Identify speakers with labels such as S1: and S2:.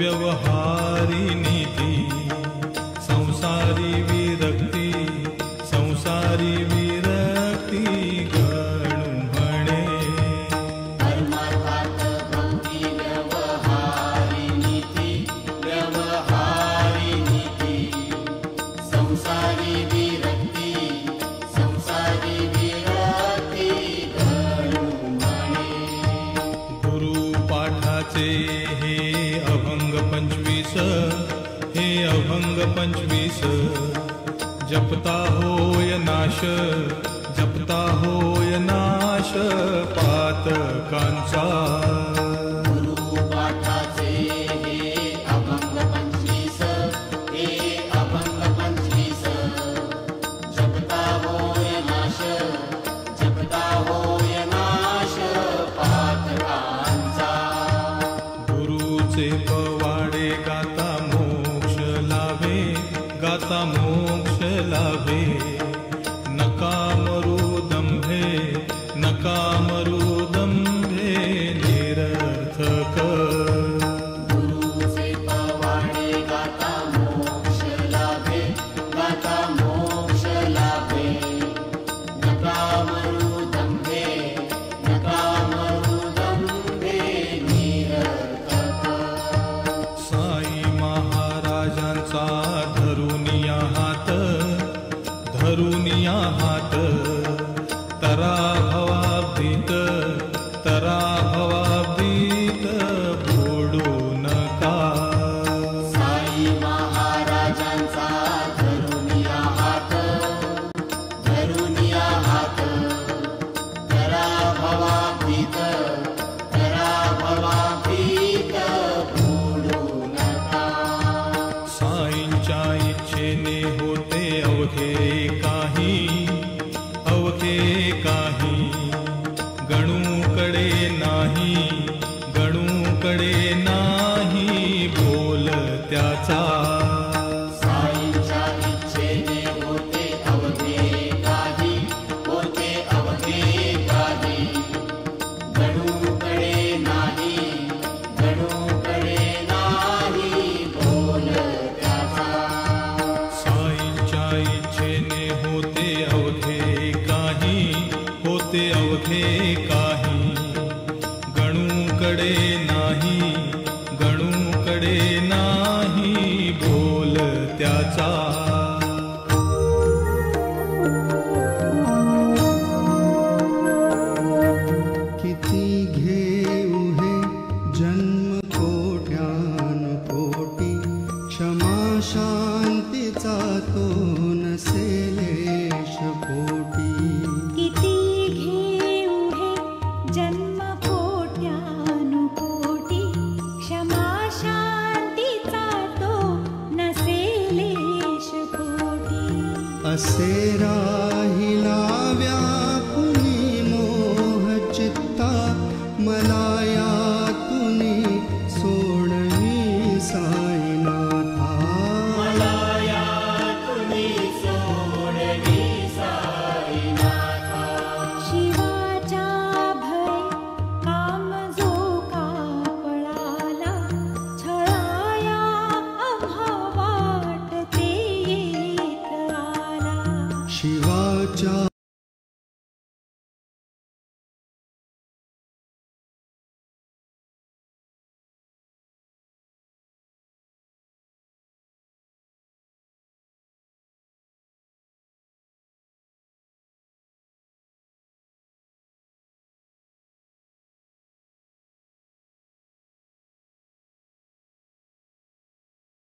S1: व्यवहारी नीती संसारी विरक्ती संसारी विरक्ती गणू म्हणे
S2: परमार्थात भक्ती व्यवहारी नीती संसारी विरक्ती गणू म्हणे
S1: गुरुपाठाचे हे अभंग 25 हे अभंग 25 जपता होय नाश जपता होय नाश पातकांचा
S2: गुरुपाठाचे हे अभंग 25 हे अभंग 25 जपता होय नाश पातकांचा
S1: गुरुचे पवाडे गाता मोक्ष लाभे नका मरू दंभे निरर्थक
S2: गुरुचे पवाडे गाता मोक्ष लाभे नका मरू दंभे निरर्थक
S1: साई महाराजांचा धरुनिया हात तरा भवाब्दीत बुडू नका
S2: साई महाराजांचा धरुनिया हात तरा भवाब्दीत बुडू नका
S1: साईंच्या इच्छेने होते अवघे काही गणूकडे नाही बोल त्याचा
S2: साईंच्या इच्छेने होते अवघे काही गणूकडे नाही बोल त्याचा
S1: साईंच्या इच्छेने होते अवघे काही गणूकडे नाही बोल त्याचा
S3: किती घेऊ हे जन्म कोट्यानुकोटी क्षमा शांतीचा तो नसेलेश पोटी
S4: किती घेऊ हे जन्म कोट्यानुकोटी क्षमा शांतीचा तो नसेलेश पोटी
S3: असे